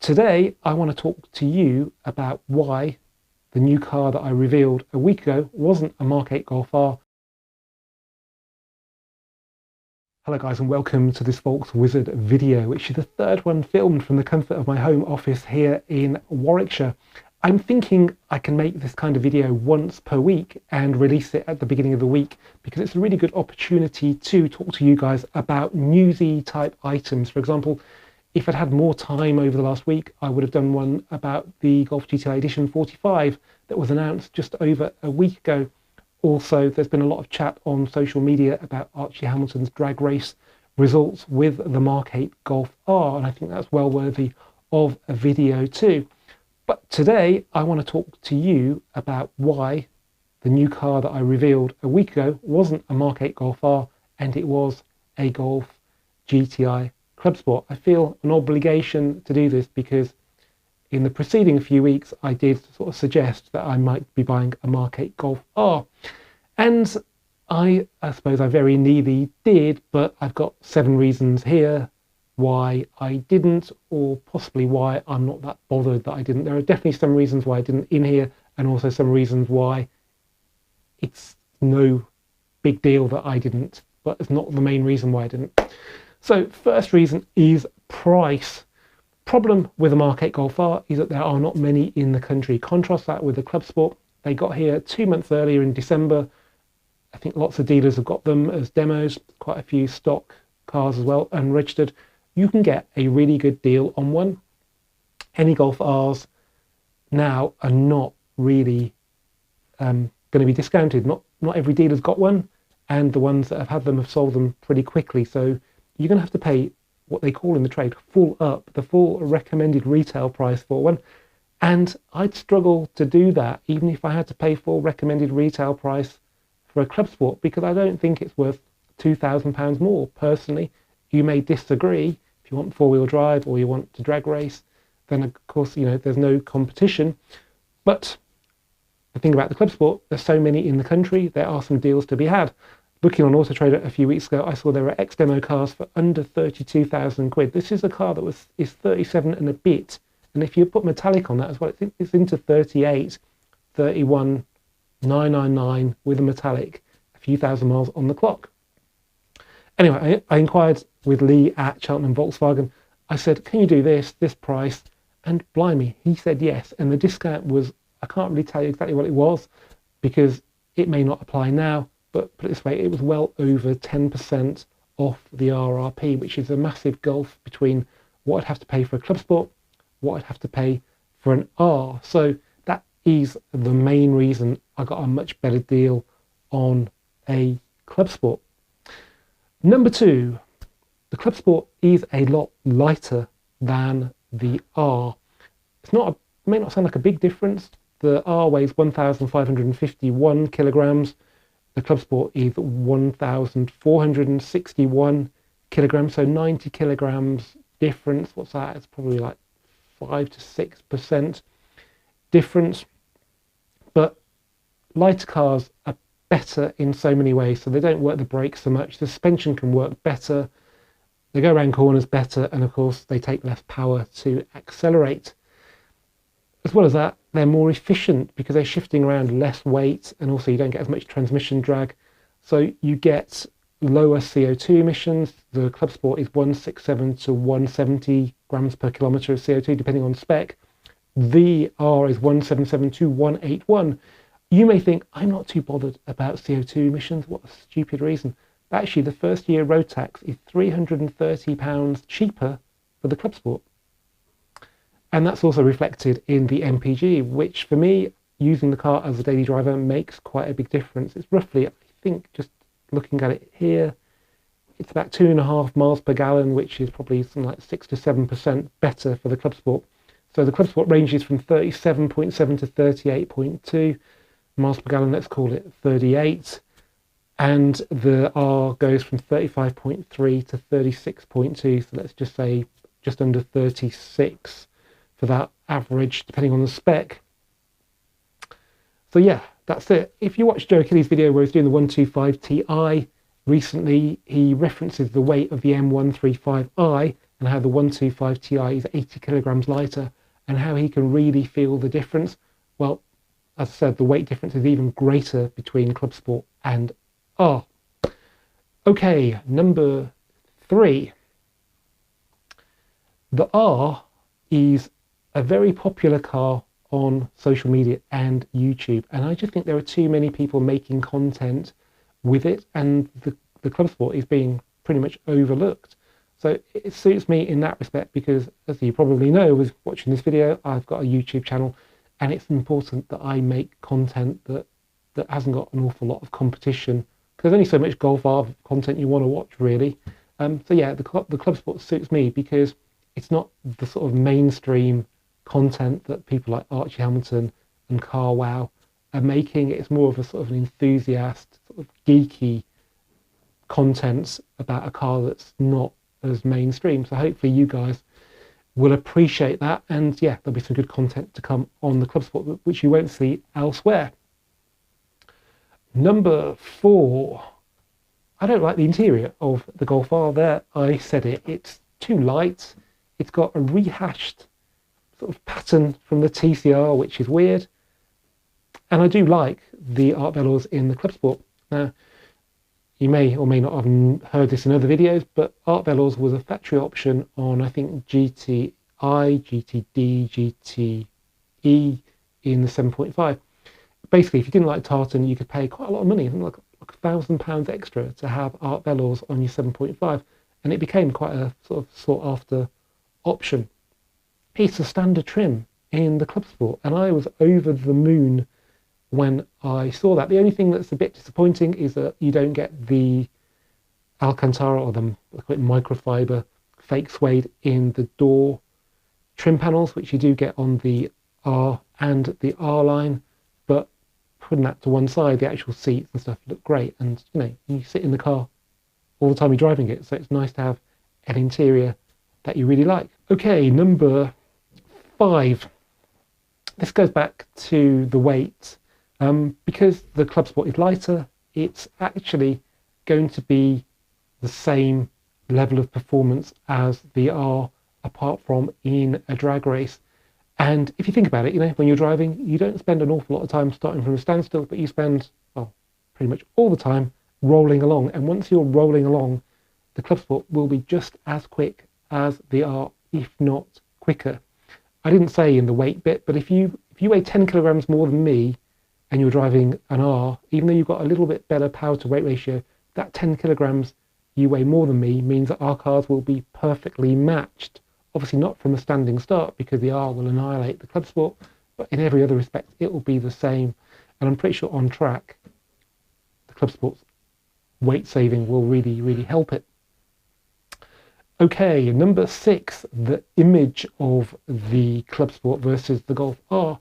today I want to talk to you about why the new car that I revealed a week ago wasn't a Mk8 Golf R. Hello guys, and welcome to this Volks Wizard video, which is the third one filmed from the comfort of my home office here in Warwickshire. I'm thinking I can make this kind of video once per week and release it at the beginning of the week because it's a really good opportunity to talk to you guys about newsy type items. For example, if I'd had more time over the last week, I would have done one about the Golf GTI Edition 45 that was announced just over a week ago. Also, there's been a lot of chat on social media about Archie Hamilton's drag race results with the Mk8 Golf R, and I think that's well worthy of a video too. But today I want to talk to you about why the new car that I revealed a week ago wasn't a Mk8 Golf R and it was a Golf GTI Clubsport. I feel an obligation to do this because in the preceding few weeks I did sort of suggest that I might be buying a Mk8 Golf R, and I suppose I very nearly did, but I've got 7 reasons here why I didn't, or possibly why I'm not that bothered that I didn't. There are definitely some reasons why I didn't in here, and also some reasons why it's no big deal that I didn't, but it's not the main reason why I didn't. So first reason is price. Problem with the Mk8 Golf R is that there are not many in the country. Contrast that with the Clubsport. They got here 2 months earlier in December. I think lots of dealers have got them as demos, quite a few stock cars as well, unregistered. You can get a really good deal on one. Any Golf Rs now are not really going to be discounted. Not every dealer's got one, and the ones that have had them have sold them pretty quickly. So you're going to have to pay what they call in the trade full up, the full recommended retail price for one. And I'd struggle to do that even if I had to pay full recommended retail price for a Clubsport, because I don't think it's worth £2,000 more. Personally, you may disagree. If you want 4-wheel drive or you want to drag race, then of course, you know, there's no competition. But the thing about the Clubsport, there's so many in the country, there are some deals to be had. Looking on Auto Trader a few weeks ago, I saw there were ex-demo cars for under 32,000 quid. This is a car that is 37 and a bit. And if you put metallic on that as well, it's into 38, 31, 999 with a metallic, a few thousand miles on the clock. Anyway, I inquired with Lee at Cheltenham Volkswagen. I said, can you do this price? And blimey, he said yes. And the discount was, I can't really tell you exactly what it was because it may not apply now, but put it this way, it was well over 10% off the RRP, which is a massive gulf between what I'd have to pay for a Clubsport, what I'd have to pay for an R. So that is the main reason I got a much better deal on a Clubsport. Number 2, the Clubsport is a lot lighter than the R. It may not sound like a big difference. The R weighs 1,551 kilograms. The Clubsport is 1,461 kilograms, so 90 kilograms difference. What's that? It's probably like 5 to 6% difference. But lighter cars are better in so many ways, so they don't work the brakes so much. The suspension can work better, they go around corners better, and of course they take less power to accelerate. As well as that, they're more efficient because they're shifting around less weight, and also you don't get as much transmission drag, so you get lower CO2 emissions. The Clubsport is 167 to 170 grams per kilometre of CO2 depending on spec. The R is 177 to 181. You may think, I'm not too bothered about CO2 emissions, what a stupid reason. Actually, the first year road tax is £330 cheaper for the Clubsport. And that's also reflected in the MPG, which for me, using the car as a daily driver makes quite a big difference. It's roughly, I think, just looking at it here, it's about 2.5 miles per gallon, which is probably something like 6 to 7% better for the Clubsport. So the Clubsport ranges from 37.7 to 38.2 miles per gallon, let's call it 38. And the R goes from 35.3 to 36.2, so let's just say just under 36 for that average, depending on the spec. So yeah, that's it. If you watch Joe Achilles' video where he's doing the 125 Ti recently, he references the weight of the M135i and how the 125 Ti is 80 kilograms lighter, and how he can really feel the difference. Well, as I said, the weight difference is even greater between Clubsport and R. Okay, number 3. The R is a very popular car on social media and YouTube, and I just think there are too many people making content with it, and the Clubsport is being pretty much overlooked. So it suits me in that respect because, as you probably know, was watching this video, I've got a YouTube channel, and it's important that I make content that hasn't got an awful lot of competition, because there's only so much Golf R content you want to watch, really. So yeah, the Clubsport suits me because it's not the sort of mainstream content that people like Archie Hamilton and Car Wow are making. It's more of a sort of an enthusiast, sort of geeky content about a car that's not as mainstream. So hopefully you guys will appreciate that, and yeah, there'll be some good content to come on the Clubsport which you won't see elsewhere. Number 4, I don't like the interior of the Golf R. There, I said it. It's too light. It's got a rehashed sort of pattern from the TCR, which is weird. And I do like the art velours in the Clubsport. Now, you may or may not have heard this in other videos, but art velours was a factory option on, I think, GTI, GTD, GTE in the 7.5. Basically, if you didn't like tartan, you could pay quite a lot of money, I think like £1,000 extra to have art velours on your 7.5, and it became quite a sort of sought after option. It's a standard trim in the Clubsport, and I was over the moon when I saw that. The only thing that's a bit disappointing is that you don't get the Alcantara or the microfiber fake suede in the door trim panels, which you do get on the R and the R line. But putting that to one side, the actual seats and stuff look great, and you know, you sit in the car all the time you're driving it, so it's nice to have an interior that you really like. Okay, number 5. This goes back to the weight. Because the Clubsport is lighter, it's actually going to be the same level of performance as the R, apart from in a drag race. And if you think about it, you know, when you're driving, you don't spend an awful lot of time starting from a standstill, but you spend, well, pretty much all the time rolling along. And once you're rolling along, the Clubsport will be just as quick as the R, if not quicker. I didn't say in the weight bit, but if you weigh 10 kilograms more than me and you're driving an R, even though you've got a little bit better power to weight ratio, that 10 kilograms you weigh more than me means that our cars will be perfectly matched. Obviously not from a standing start, because the R will annihilate the Clubsport, but in every other respect it will be the same. And I'm pretty sure on track the Clubsport's weight saving will really, really help it. Okay, number 6, the image of the Clubsport versus the Golf R.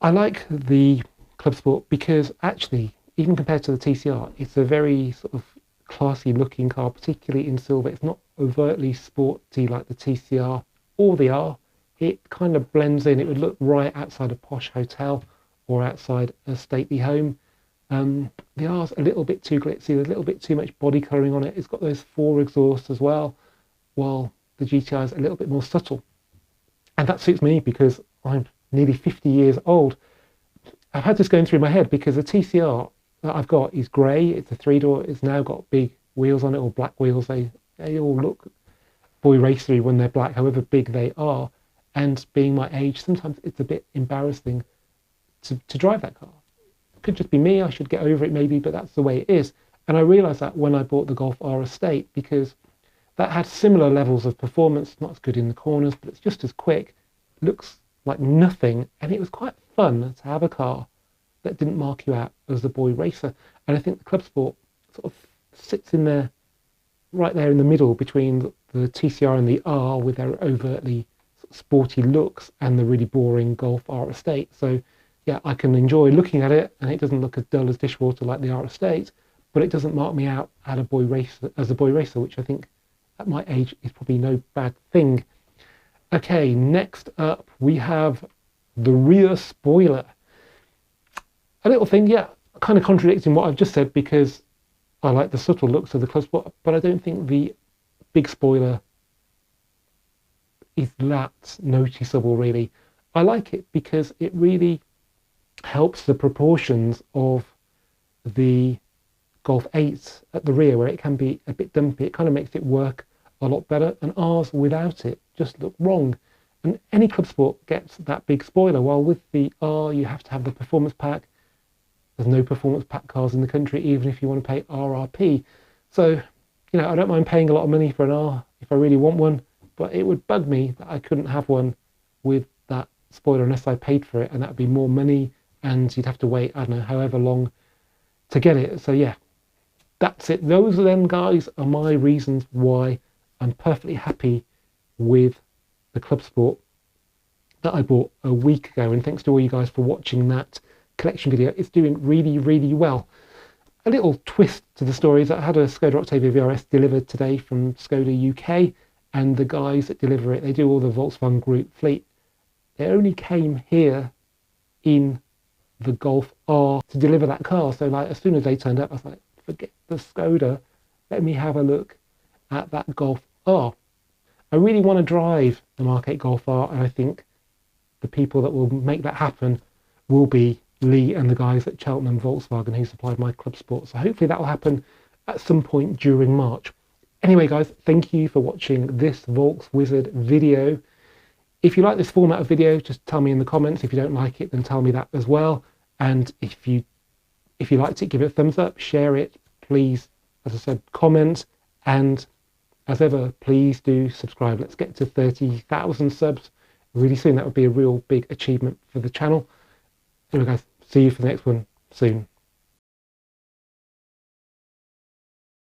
I like the Clubsport because actually, even compared to the TCR, it's a very sort of classy looking car, particularly in silver. It's not overtly sporty like the TCR or the R. It kind of blends in. It would look right outside a posh hotel or outside a stately home. The R's a little bit too glitzy, there's a little bit too much body colouring on it. It's got those 4 exhausts as well, while the GTI is a little bit more subtle. And that suits me because I'm nearly 50 years old. I've had this going through my head because the TCR that I've got is grey, it's a 3-door, it's now got big wheels on it, or black wheels. They all look boy racery when they're black, however big they are. And being my age, sometimes it's a bit embarrassing to drive that car. Could just be me, I should get over it maybe, but that's the way it is. And I realised that when I bought the Golf R Estate, because that had similar levels of performance, not as good in the corners, but it's just as quick, looks like nothing, and it was quite fun to have a car that didn't mark you out as the boy racer. And I think the Clubsport sort of sits in there, right there in the middle between the TCR and the R, with their overtly sort of sporty looks and the really boring Golf R Estate. So yeah, I can enjoy looking at it, and it doesn't look as dull as dishwater like the R Estate, but it doesn't mark me out as a boy racer, which I think at my age is probably no bad thing. Okay, next up we have the rear spoiler. A little thing, yeah, kind of contradicting what I've just said, because I like the subtle looks of the Clubsport, but I don't think the big spoiler is that noticeable really. I like it because it really helps the proportions of the Golf 8 at the rear, where it can be a bit dumpy. It kind of makes it work a lot better, and ours without it just look wrong. And any Clubsport gets that big spoiler, while with the R you have to have the performance pack. There's no performance pack cars in the country, even if you want to pay RRP. So, you know, I don't mind paying a lot of money for an R if I really want one, but it would bug me that I couldn't have one with that spoiler unless I paid for it, and that would be more money, and you'd have to wait, I don't know, however long to get it. So yeah, that's it. Those then, guys, are my reasons why I'm perfectly happy with the Clubsport that I bought a week ago. And thanks to all you guys for watching that collection video. It's doing really, really well. A little twist to the story is that I had a Skoda Octavia VRS delivered today from Skoda UK, and the guys that deliver it, they do all the Volkswagen Group fleet. They only came here in the Golf R to deliver that car. So like as soon as they turned up, I was like, forget the Skoda, let me have a look at that Golf R. I really want to drive the Mk8 Golf R, and I think the people that will make that happen will be Lee and the guys at Cheltenham Volkswagen who supplied my Clubsport. So hopefully that will happen at some point during March. Anyway, guys, thank you for watching this Volks Wizard video. If you like this format of video, just tell me in the comments. If you don't like it, then tell me that as well. And if you liked it, give it a thumbs up, share it, please, as I said, comment, and as ever, please do subscribe. Let's get to 30,000 subs really soon. That would be a real big achievement for the channel. Anyway, guys, see you for the next one soon.